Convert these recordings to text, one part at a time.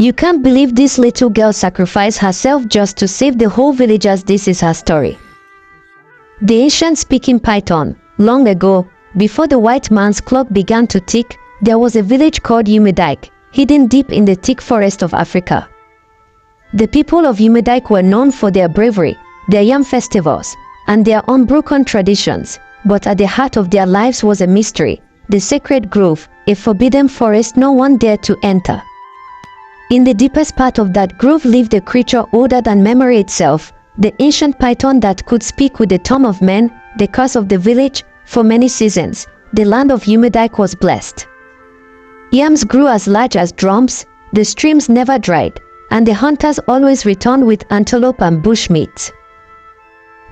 You can't believe this little girl sacrificed herself just to save the whole villagers. This is her story. The ancient speaking python. Long ago, before the white man's clock began to tick, there was a village called UCHE, hidden deep in the thick forest of Africa. The people of UCHE were known for their bravery, their yam festivals, and their unbroken traditions, but at the heart of their lives was a mystery, the sacred grove, a forbidden forest no one dared to enter. In the deepest part of that grove lived a creature older than memory itself, the ancient python that could speak with the tongue of men, the curse of the village. For many seasons, the land of UCHE was blessed. Yams grew as large as drums, the streams never dried, and the hunters always returned with antelope and bush meat.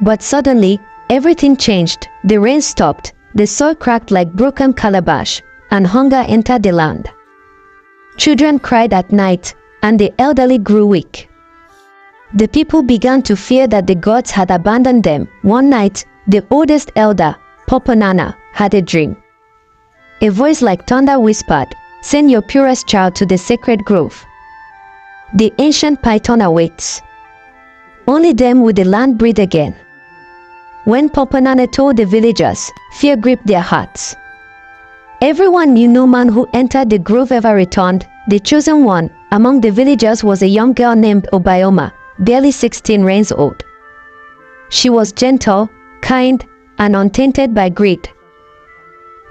But suddenly, everything changed. The rain stopped, the soil cracked like broken calabash, and hunger entered the land. Children cried at night, and the elderly grew weak. The people began to fear that the gods had abandoned them. One night, the oldest elder, Papa Nana, had a dream. A voice like thunder whispered, "Send your purest child to the sacred grove. The ancient python awaits. Only then will the land breathe again." When Papa Nana told the villagers, fear gripped their hearts. Everyone knew no man who entered the grove ever returned. The chosen one among the villagers was a young girl named Obioma, barely 16 years old. She was gentle, kind, and untainted by greed.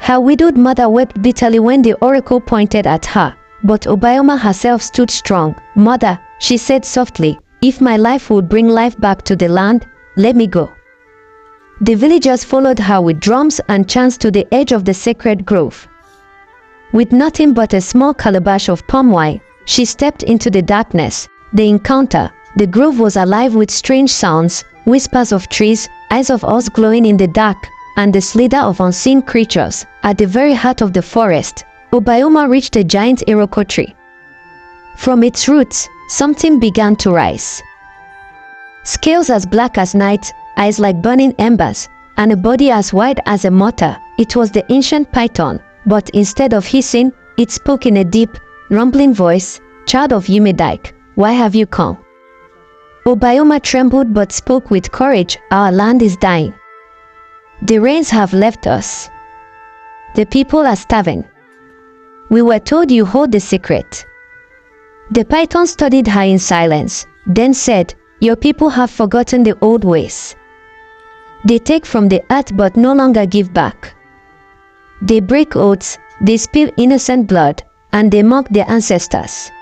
Her widowed mother wept bitterly when the oracle pointed at her, but Obioma herself stood strong. "Mother," she said softly, "if my life would bring life back to the land, let me go." The villagers followed her with drums and chants to the edge of the sacred grove. With nothing but a small calabash of palm wine, she stepped into the darkness. The encounter, the grove was alive with strange sounds, whispers of trees, eyes of us glowing in the dark, and the slither of unseen creatures. At the very heart of the forest, Obioma reached a giant iroko tree. From its roots, something began to rise. Scales as black as night, eyes like burning embers, and a body as wide as a mortar. It was the ancient python, but instead of hissing, it spoke in a deep, rumbling voice, "Child of UCHE, why have you come?" Obioma trembled but spoke with courage, "Our land is dying. The rains have left us. The people are starving. We were told you hold the secret." The python studied her in silence, then said, "Your people have forgotten the old ways. They take from the earth but no longer give back. They break oaths, they spill innocent blood, and they mock their ancestors.